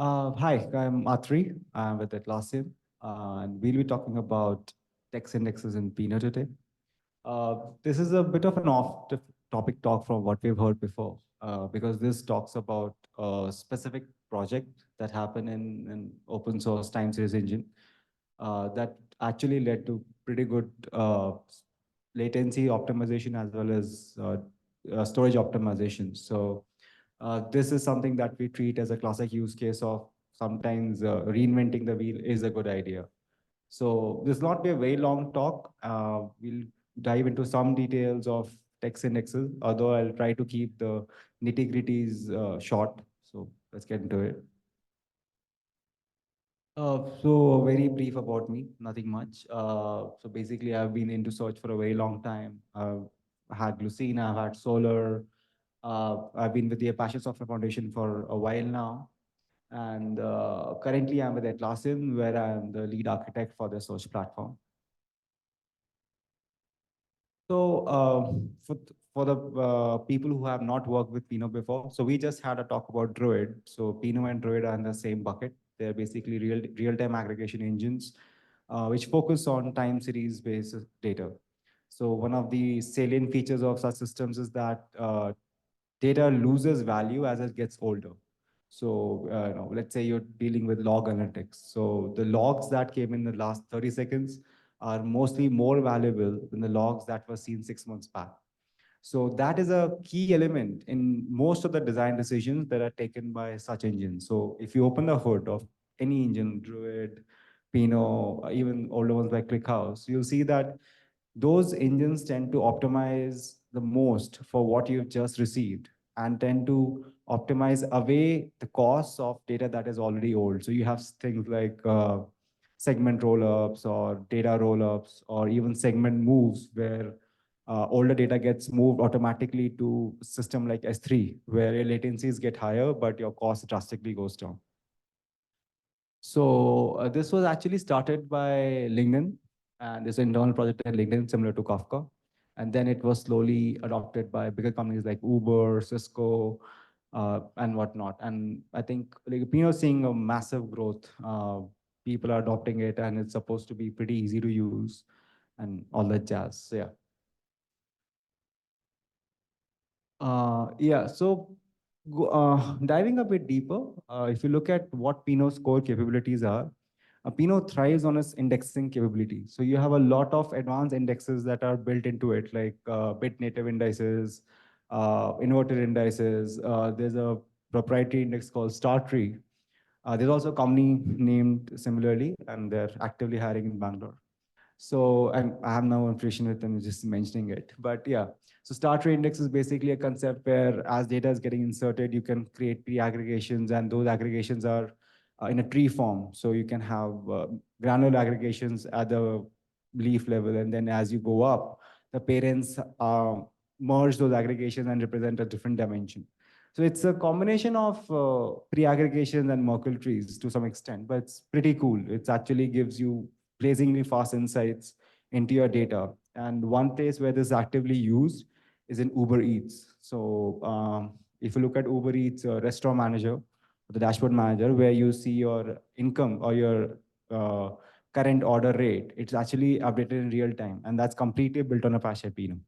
Hi, I'm Atri. I'm with Atlassian, and we'll be talking about text indexes in Pinot today. This is a bit of an off-topic talk from what we've heard before, because this talks about a specific project that happened in an open source time series engine that actually led to pretty good latency optimization as well as storage optimization. So this is something that we treat as a classic use case of sometimes reinventing the wheel is a good idea. So this will not be a very long talk. We'll dive into some details of text indexes, although I'll try to keep the nitty-gritties short. So let's get into it. So very brief about me, nothing much. So basically, I've been into search for a very long time. I had Lucene, I've had Solar. I've been with the Apache Software Foundation for a while now. And currently, I'm with Atlassian, where I'm the lead architect for the search platform. So for the people who have not worked with Pinot before, so we just had a talk about Druid. So Pinot and Druid are in the same bucket. They're basically real-time aggregation engines, which focus on time series based data. So one of the salient features of such systems is that data loses value as it gets older. So let's say you're dealing with log analytics. So the logs that came in the last 30 seconds are mostly more valuable than the logs that were seen 6 months back. So that is a key element in most of the design decisions that are taken by such engines. So if you open the hood of any engine, Druid, Pinot, even older ones like ClickHouse, you'll see that those engines tend to optimize the most for what you've just received and tend to optimize away the costs of data that is already old. So you have things like segment rollups or data rollups or even segment moves where older data gets moved automatically to a system like S3, where your latencies get higher, but your cost drastically goes down. So this was actually started by LinkedIn, and this internal project at LinkedIn similar to Kafka. And then it was slowly adopted by bigger companies like Uber, Cisco, and whatnot. And I think like Pinot is seeing a massive growth. People are adopting it, and it's supposed to be pretty easy to use, and all that jazz. So, yeah. Yeah. So diving a bit deeper, if you look at what Pinot's core capabilities are, Pinot thrives on its indexing capability. So you have a lot of advanced indexes that are built into it, like bit native indices, inverted indices. There's a proprietary index called Star Tree. There's also a company named similarly, and they're actively hiring in Bangalore. So I have no information with them, just mentioning it. But yeah, so star tree index is basically a concept where as data is getting inserted, you can create pre-aggregations, and those aggregations are in a tree form. So you can have granular aggregations at the leaf level, and then as you go up, the parents merge those aggregations and represent a different dimension. So it's a combination of pre-aggregations and Merkle trees to some extent, but it's pretty cool. It actually gives you blazingly fast insights into your data. And one place where this is actively used is in Uber Eats. So if you look at Uber Eats restaurant manager, the dashboard manager, where you see your income or your current order rate, it's actually updated in real time. And that's completely built on Apache Pinot.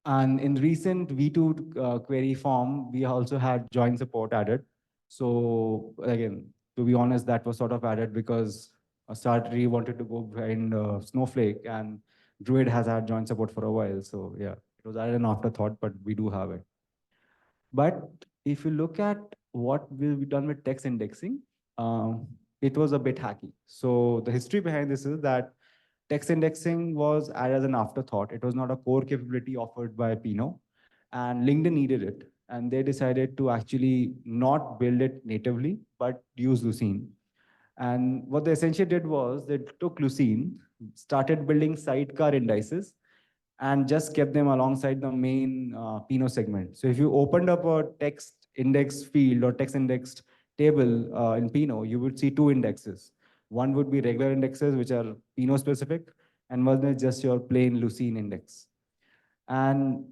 And in recent V2 query form, we also had join support added. So again, to be honest, that was sort of added because Startree wanted to go behind Snowflake, and Druid has had join support for a while. So yeah, it was added an afterthought, but we do have it. But if you look at what we've done with text indexing, it was a bit hacky. So the history behind this is that text indexing was added as an afterthought. It was not a core capability offered by Pinot, and LinkedIn needed it. And they decided to actually not build it natively, but use Lucene. And what they essentially did was they took Lucene, started building sidecar indices, and just kept them alongside the main Pinot segment. So if you opened up a text index field or text indexed table in Pinot, you would see two indexes. One would be regular indexes, which are Pinot specific, and one is just your plain Lucene index. And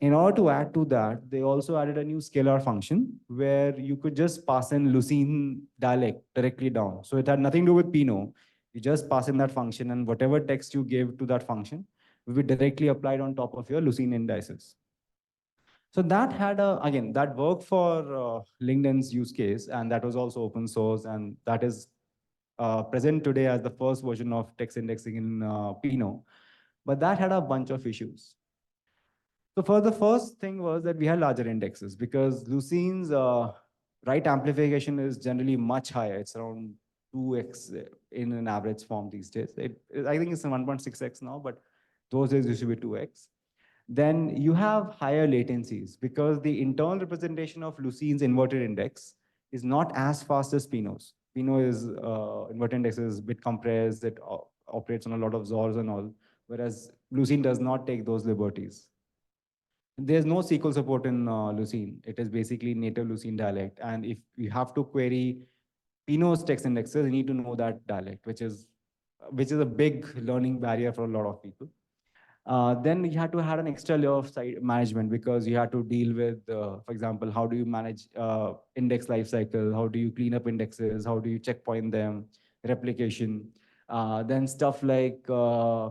In order to add to that, they also added a new scalar function where you could just pass in Lucene dialect directly down. So it had nothing to do with Pinot. You just pass in that function, and whatever text you give to that function will be directly applied on top of your Lucene indices. So that had again, that worked for LinkedIn's use case, and that was also open source, and that is present today as the first version of text indexing in Pinot. But that had a bunch of issues. So for the first thing was that we had larger indexes because Lucene's write amplification is generally much higher. It's around 2x in an average form these days. I think it's 1.6x now, but those days used to be 2x. Then you have higher latencies because the internal representation of Lucene's inverted index is not as fast as Pinot's. Pinot is inverted index is bit compressed. It operates on a lot of ZORs and all, whereas Lucene does not take those liberties. There's no SQL support in Lucene. It is basically native Lucene dialect. And if you have to query Pinot's text indexes, you need to know that dialect, which is a big learning barrier for a lot of people. Then you had to have an extra layer of site management because you had to deal with, for example, how do you manage index lifecycle? How do you clean up indexes? How do you checkpoint them? Replication. Then stuff like I've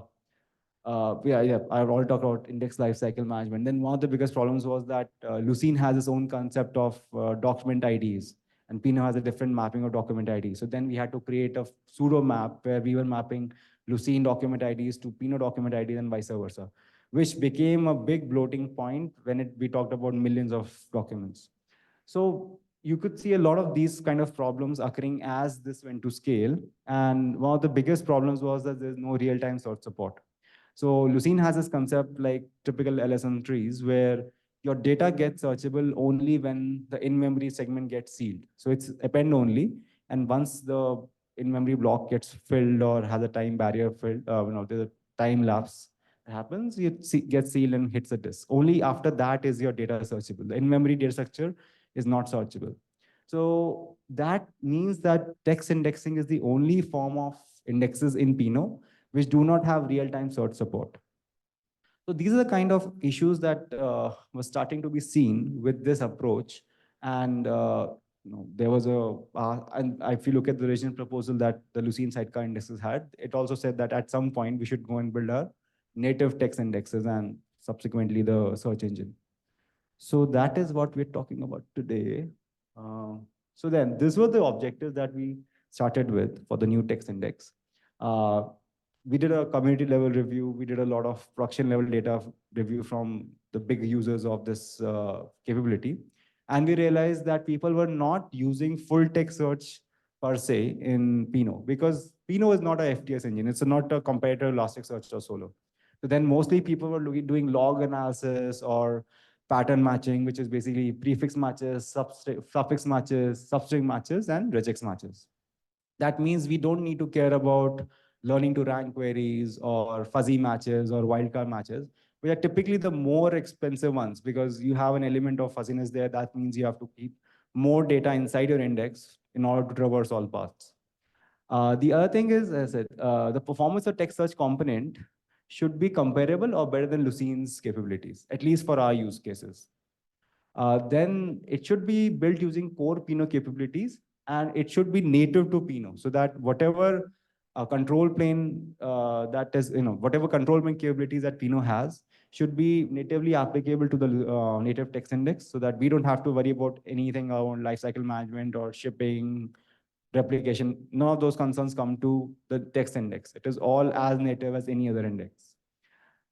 already talked about index lifecycle management. Then one of the biggest problems was that Lucene has its own concept of document IDs, and Pinot has a different mapping of document IDs. So then we had to create a pseudo map where we were mapping Lucene document IDs to Pinot document IDs and vice versa, which became a big bloating point when we talked about millions of documents. So you could see a lot of these kind of problems occurring as this went to scale. And one of the biggest problems was that there's no real-time search support. So Lucene has this concept like typical LSM trees where your data gets searchable only when the in-memory segment gets sealed. So it's append only. And once the in-memory block gets filled or has a time barrier filled, there's a time lapse that happens, it gets sealed and hits the disk. Only after that is your data searchable. The in-memory data structure is not searchable. So that means that text indexing is the only form of indexes in Pinot which do not have real-time search support. So these are the kind of issues that were starting to be seen with this approach. And there was and if you look at the original proposal that the Lucene sidecar indexes had, it also said that at some point we should go and build our native text indexes and subsequently the search engine. So that is what we're talking about today. So then this was the objective that we started with for the new text index. We did a community level review. We did a lot of production level data review from the big users of this capability. And we realized that people were not using full text search per se in Pinot because Pinot is not a FTS engine. It's not a comparator Elasticsearch or Solo. So then mostly people were doing log analysis or pattern matching, which is basically prefix matches, suffix matches, substring matches, and regex matches. That means we don't need to care about learning to rank queries or fuzzy matches or wildcard matches, which are typically the more expensive ones because you have an element of fuzziness there. That means you have to keep more data inside your index in order to traverse all paths. The other thing is, as I said, the performance of text search component should be comparable or better than Lucene's capabilities, at least for our use cases. Then it should be built using core Pinot capabilities, and it should be native to Pinot, so that whatever control plane that is, whatever control plane capabilities that Pinot has should be natively applicable to the native text index, so that we don't have to worry about anything around lifecycle management or shipping, replication. None of those concerns come to the text index. It is all as native as any other index.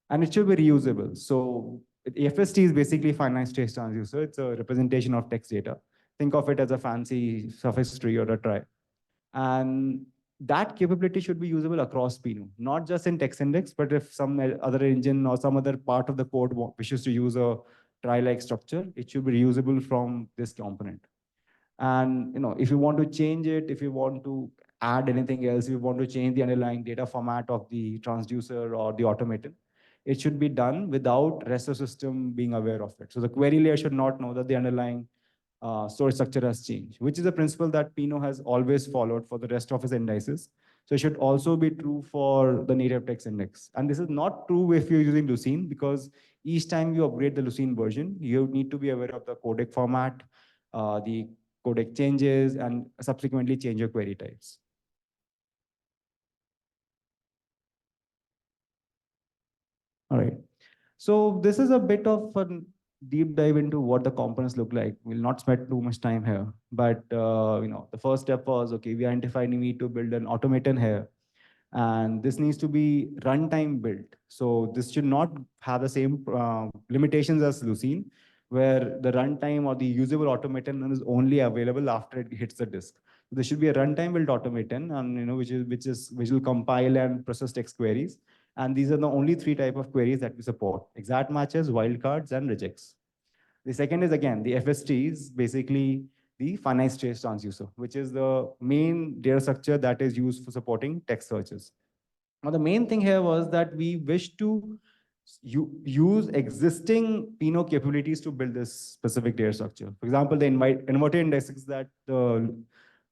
And it should be reusable. So FST is basically finite state transducer. It's a representation of text data. Think of it as a fancy suffix tree or a trie. And that capability should be usable across Pinot, not just in text index, but if some other engine or some other part of the code wishes to use a trie-like structure, it should be reusable from this component. And if you want to change it, if you want to add anything else, if you want to change the underlying data format of the transducer or the automaton, it should be done without rest of system being aware of it. So the query layer should not know that the underlying storage structure has changed, which is a principle that Pinot has always followed for the rest of its indices. So it should also be true for the native text index. And this is not true if you're using Lucene, because each time you upgrade the Lucene version, you need to be aware of the codec format, the codec changes, and subsequently change your query types. All right. So this is a bit of a deep dive into what the components look like. We'll not spend too much time here, but the first step was, okay, we identified we need to build an automaton here, and this needs to be runtime built. So this should not have the same limitations as Lucene, where the runtime or the usable automaton is only available after it hits the disk. There should be a runtime built automaton, and which will compile and process text queries. And these are the only three type of queries that we support: exact matches, wildcards, and rejects. The second is, again, the FST is basically the finite state transducer, which is the main data structure that is used for supporting text searches. Now, the main thing here was that we wish to use existing Pinot capabilities to build this specific data structure. For example, the inverted indexes that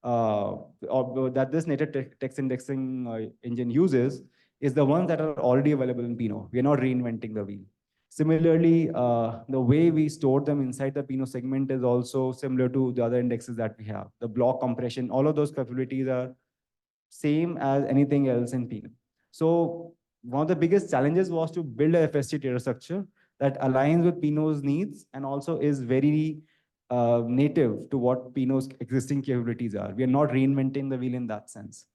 that this native text indexing engine uses is the ones that are already available in Pinot. We are not reinventing the wheel. Similarly, the way we store them inside the Pinot segment is also similar to the other indexes that we have. The block compression, all of those capabilities are same as anything else in Pinot. So one of the biggest challenges was to build a FST data structure that aligns with Pinot's needs and also is very native to what Pinot's existing capabilities are. We are not reinventing the wheel in that sense.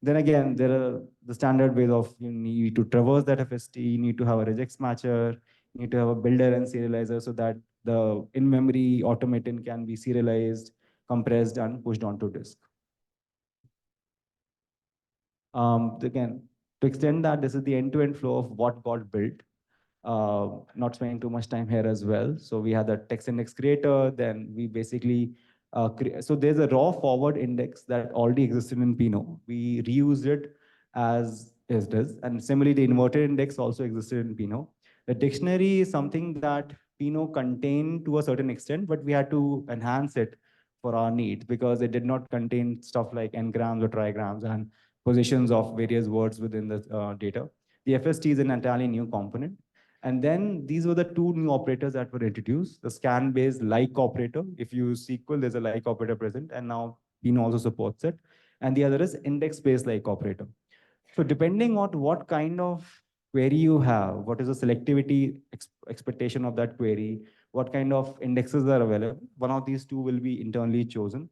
Then again, there are the standard ways of you need to traverse that FST, you need to have a regex matcher, you need to have a builder and serializer so that the in-memory automaton can be serialized, compressed, and pushed onto disk. Again, to extend that, this is the end-to-end flow of what got built. Not spending too much time here as well. So we had the text index creator, then we basically, so there's a raw forward index that already existed in Pinot. We reused it as it is. And similarly, the inverted index also existed in Pinot. The dictionary is something that Pinot contained to a certain extent, but we had to enhance it for our needs because it did not contain stuff like n-grams or trigrams and positions of various words within the data. The FST is an entirely new component. And then these were the two new operators that were introduced. The scan-based like operator. If you use SQL, there's a like operator present, and now Pinot also supports it. And the other is index-based like operator. So depending on what kind of query you have, what is the selectivity expectation of that query, what kind of indexes are available, one of these two will be internally chosen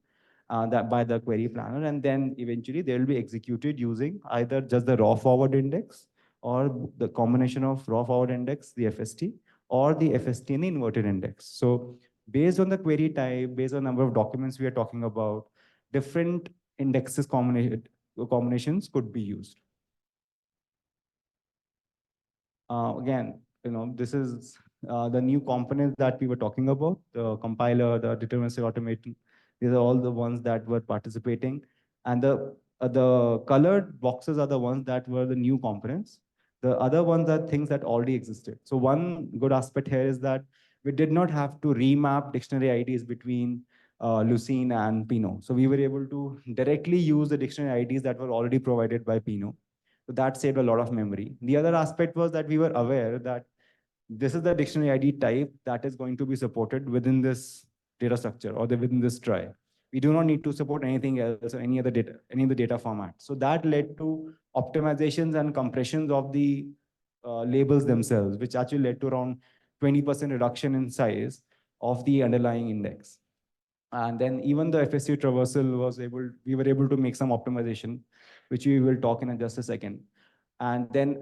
that by the query planner, and then eventually they will be executed using either just the raw forward index or the combination of raw forward index, the FST, or the FST and the inverted index. So based on the query type, based on the number of documents we are talking about, different indexes combinations could be used. Again, this is the new components that we were talking about, the compiler, the deterministic automation. These are all the ones that were participating. And the colored boxes are the ones that were the new components. The other ones are things that already existed. So one good aspect here is that we did not have to remap dictionary IDs between Lucene and Pinot. So we were able to directly use the dictionary IDs that were already provided by Pinot. So that saved a lot of memory. The other aspect was that we were aware that this is the dictionary ID type that is going to be supported within this data structure or within this try. We do not need to support anything else or any other data format. So that led to optimizations and compressions of the labels themselves, which actually led to around 20% reduction in size of the underlying index. And then even the FSC traversal we were able to make some optimization, which we will talk in just a second. And then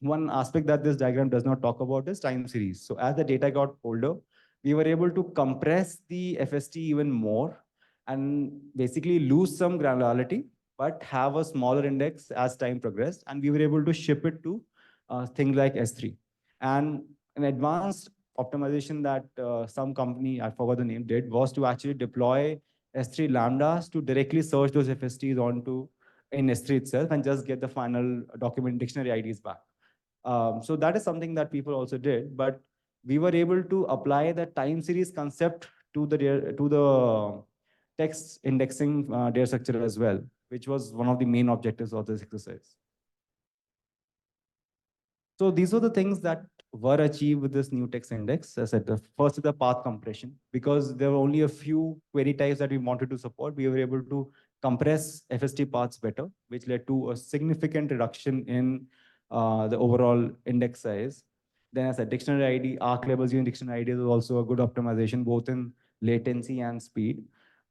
one aspect that this diagram does not talk about is time series. So as the data got older, we were able to compress the FST even more and basically lose some granularity, but have a smaller index as time progressed. And we were able to ship it to things like S3. And an advanced optimization that some company, I forgot the name, did was to actually deploy S3 lambdas to directly search those FSTs onto in S3 itself and just get the final document dictionary IDs back. So that is something that people also did, but we were able to apply the time series concept to the text indexing data structure as well. which was one of the main objectives of this exercise. So these are the things that were achieved with this new text index. As I said, the first is the path compression. Because there were only a few query types that we wanted to support, we were able to compress FST paths better, which led to a significant reduction in the overall index size. Then as a dictionary ID, arc labels using dictionary IDs is also a good optimization, both in latency and speed.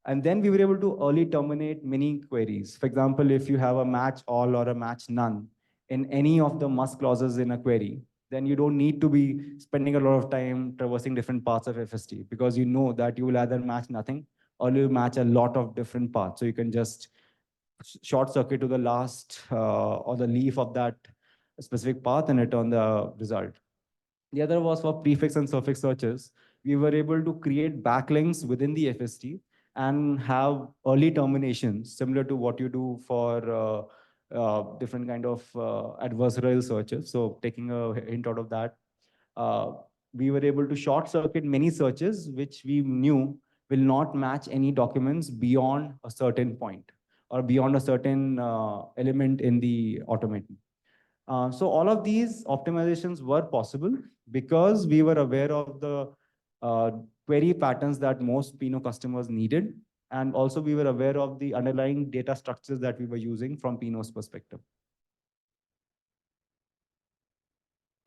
And then we were able to early terminate many queries. For example, if you have a match all or a match none, in any of the must clauses in a query, then you don't need to be spending a lot of time traversing different parts of FST, because you know that you will either match nothing or you match a lot of different parts. So you can just short circuit to the last or the leaf of that specific path and return the result. The other was for prefix and suffix searches. We were able to create backlinks within the FST and have early terminations similar to what you do for different kind of adversarial searches. So taking a hint out of that, uh, we were able to short circuit many searches which we knew will not match any documents beyond a certain point or beyond a certain element in the automaton. So all of these optimizations were possible because we were aware of the uh, query patterns that most Pinot customers needed. And also we were aware of the underlying data structures that we were using from Pinot's perspective.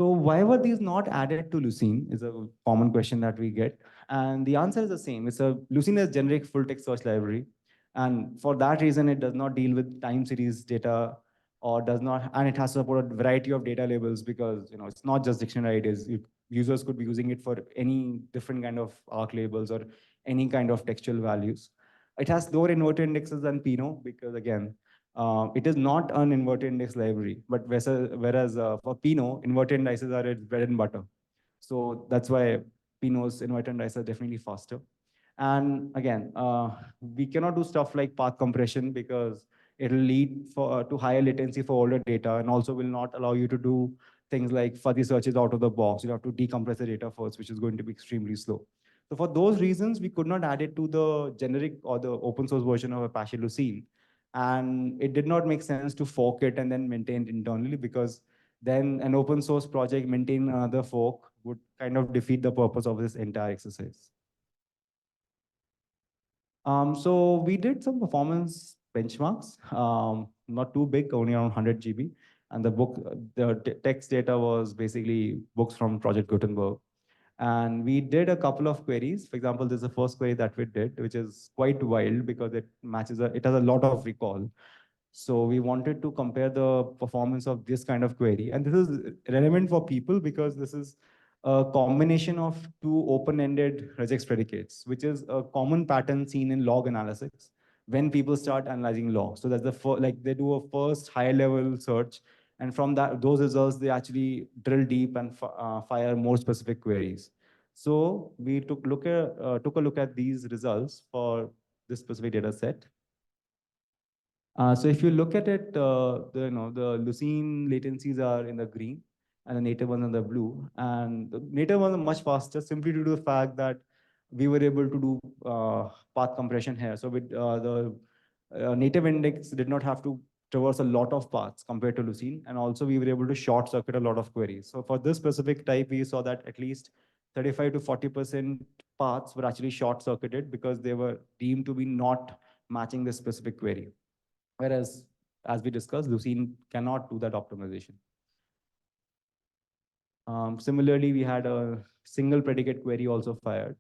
So why were these not added to Lucene is a common question that we get. And the answer is the same. Lucene is generic full text search library. And for that reason, it does not deal with time series data or does not, and it has to support a variety of data labels because it's not just dictionary IDs. Users could be using it for any different kind of arc labels or any kind of textual values. It has lower inverted indexes than Pinot because again, it is not an inverted index library, but whereas for Pinot, inverted indices are its bread and butter. So that's why Pinot's inverted indices are definitely faster. And again, we cannot do stuff like path compression because it'll lead to higher latency for older data and also will not allow you to do things like fuzzy searches out of the box. You have to decompress the data first, which is going to be extremely slow. So for those reasons, we could not add it to the generic or the open source version of Apache Lucene. And it did not make sense to fork it and then maintain it internally because then an open source project maintaining another fork would kind of defeat the purpose of this entire exercise. So we did some performance benchmarks, not too big, only around 100 GB. And the text data was basically books from Project Gutenberg. And we did a couple of queries. For example, this is the first query that we did, which is quite wild because it has a lot of recall. So we wanted to compare the performance of this kind of query. And this is relevant for people because this is a combination of two open-ended regex predicates, which is a common pattern seen in log analysis when people start analyzing logs. So that's like they do a first high-level search, and from those results, they actually drill deep and fire more specific queries. So we took a look at these results for this specific data set. So if you look at it, the Lucene latencies are in the green and the native ones in the blue. And the native ones are much faster simply due to the fact that we were able to do path compression here. So with the native index did not have to traverse a lot of paths compared to Lucene. And also we were able to short circuit a lot of queries. So for this specific type, we saw that at least 35 to 40% paths were actually short circuited because they were deemed to be not matching this specific query. Whereas, as we discussed, Lucene cannot do that optimization. Similarly, we had a single predicate query also fired,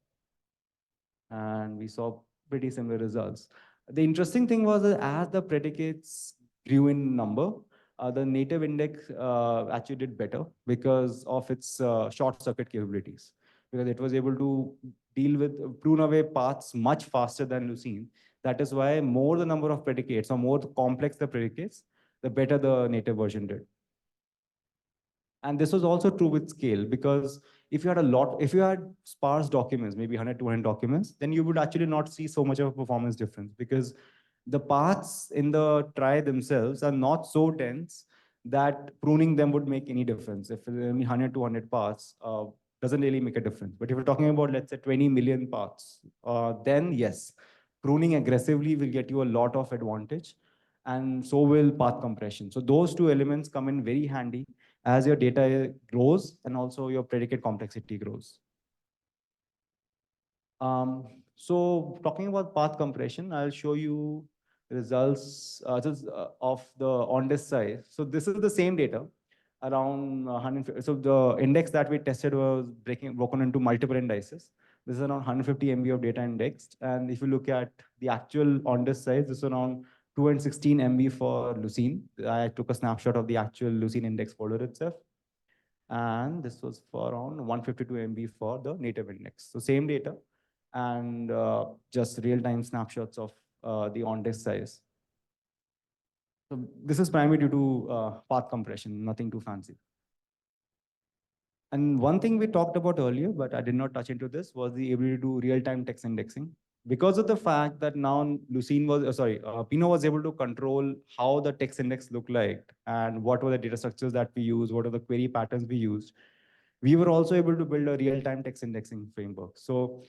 and we saw pretty similar results. The interesting thing was that as the predicates grew in number, the native index actually did better because of its short circuit capabilities, because it was able to prune away paths much faster than Lucene. That is why more the number of predicates or more complex the predicates, the better the native version did. And this was also true with scale, because if you had sparse documents, maybe 100, 200 documents, then you would actually not see so much of a performance difference because the paths in the trie themselves are not so dense that pruning them would make any difference. If there are only 100, 200 paths, doesn't really make a difference. But if you're talking about, let's say, 20 million paths, then yes, pruning aggressively will get you a lot of advantage. and so will path compression. So those two elements come in very handy as your data grows and also your predicate complexity grows. So talking about path compression, I'll show you results of the on-disk size. So this is the same data around 150. So the index that we tested was broken into multiple indices. This is around 150 MB of data indexed. And if you look at the actual on-disk size, this is around 216 MB for Lucene. I took a snapshot of the actual Lucene index folder itself. And this was for around 152 MB for the native index. So same data and just real-time snapshots of the on-disk size. So this is primarily due to path compression, nothing too fancy. And one thing we talked about earlier, but I did not touch into this, was the ability to do real-time text indexing. Because of the fact that now Pinot was able to control how the text index looked like and what were the data structures that we use, what are the query patterns we used, we were also able to build a real-time text indexing framework. So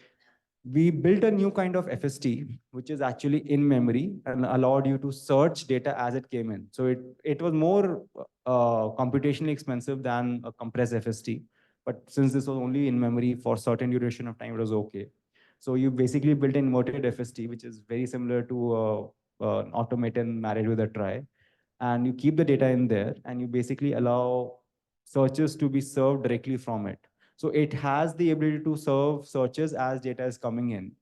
we built a new kind of FST, which is actually in memory and allowed you to search data as it came in. So it was more computationally expensive than a compressed FST. But since this was only in memory for certain duration of time, it was okay. So you basically built an inverted FST, which is very similar to an automaton married with a trie. And you keep the data in there, and you basically allow searches to be served directly from it. So it has the ability to serve searches as data is coming in.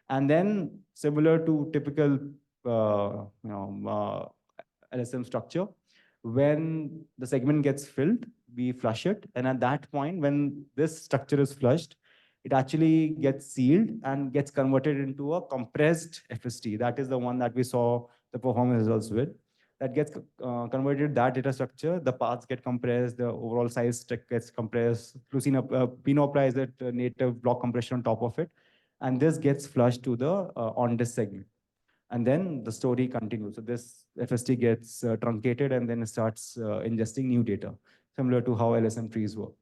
And then similar to typical LSM structure, when the segment gets filled, we flush it. And at that point, when this structure is flushed, it actually gets sealed and gets converted into a compressed FST. That is the one that we saw the performance results with. That gets converted, that data structure, the paths get compressed, the overall size gets compressed. Pinot applies that native block compression on top of it. And this gets flushed to the on-disk segment. And then the story continues. So this FST gets truncated and then it starts ingesting new data, similar to how LSM trees work.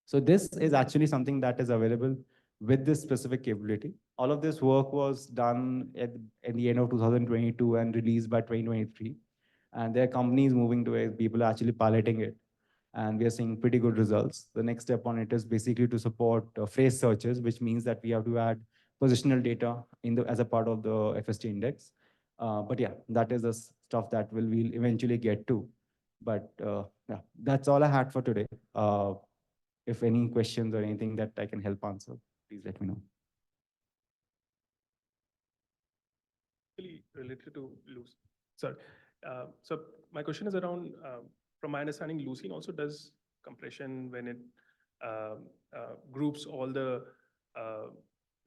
So this is actually something that is available with this specific capability. All of this work was done at the end of 2022 and released by 2023. And there are companies moving to it, people are actually piloting it. And we are seeing pretty good results. The next step on it is basically to support phrase searches, which means that we have to add positional data as a part of the FST index. But yeah, that is the stuff that we'll eventually get to. But yeah, that's all I had for today. If any questions or anything that I can help answer, please let me know. Really related to Lucene. Sorry. So my question is around, from my understanding, Lucene also does compression when it groups all the,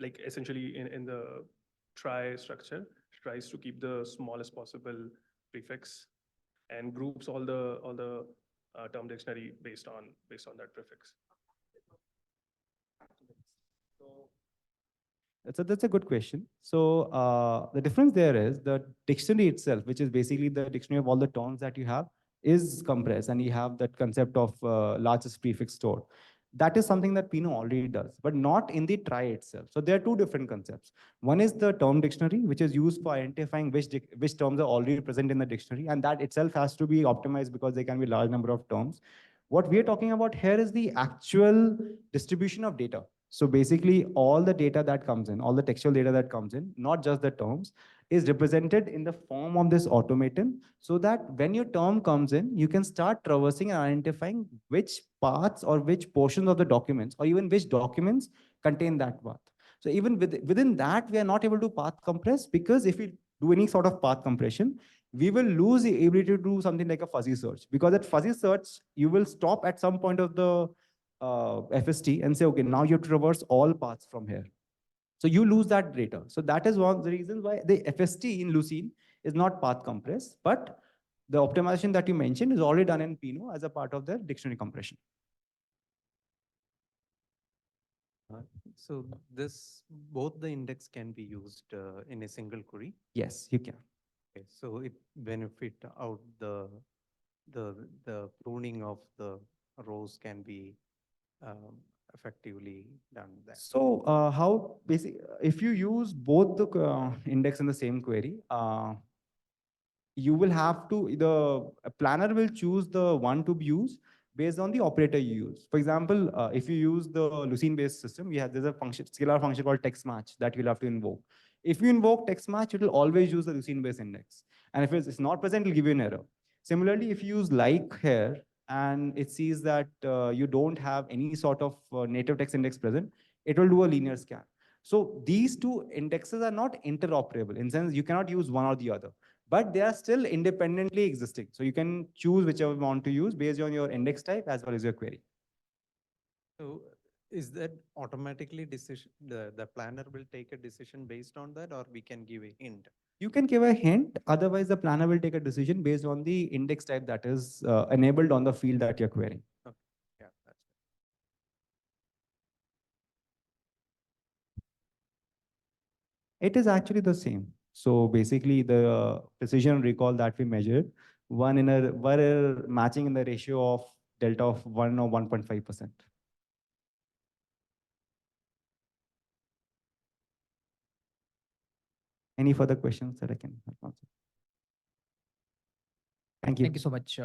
like essentially in the trie structure, tries to keep the smallest possible prefix and groups all the term dictionary based on that prefix. So that's a good question. So the difference there is the dictionary itself, which is basically the dictionary of all the terms that you have, is compressed, and you have that concept of largest prefix stored. That is something that Pinot already does, but not in the trie itself. So there are two different concepts. One is the term dictionary, which is used for identifying which terms are already present in the dictionary, and that itself has to be optimized because there can be a large number of terms. What we are talking about here is the actual distribution of data. So basically, all the data that comes in, all the textual data that comes in, not just the terms, is represented in the form of this automaton, so that when your term comes in, you can start traversing and identifying which parts or which portions of the documents, or even which documents contain that path. So even within that, we are not able to path compress, because if we do any sort of path compression, we will lose the ability to do something like a fuzzy search, because at fuzzy search, you will stop at some point of the FST and say, okay, now you traverse all paths from here. So you lose that data. So that is one of the reasons why the FST in Lucene is not path compressed, but the optimization that you mentioned is already done in Pinot as a part of the dictionary compression. So both the index can be used in a single query? Yes, you can. Okay, so it benefit out the pruning of the rows can be effectively done then. So how basically, if you use both the index in the same query, you will have to, a planner will choose the one to be used based on the operator you use. For example, if you use the Lucene-based system, there's a function, scalar function called text match that you'll have to invoke. If you invoke text match, it will always use the Lucene-based index. And if it's not present, it'll give you an error. Similarly, if you use like here, and it sees that you don't have any sort of native text index present, it will do a linear scan. So these two indexes are not interoperable. In sense, you cannot use one or the other, but they are still independently existing. So you can choose whichever you want to use based on your index type as well as your query. So is that automatically decision, the planner will take a decision based on that, or we can give a hint? You can give a hint, otherwise the planner will take a decision based on the index type that is enabled on the field that you're querying. Okay. Yeah, that's It is actually the same. So basically the precision recall that we measured, were matching in the ratio of delta of 1 or 1.5%. Any further questions that I can answer? Thank you. Thank you so much.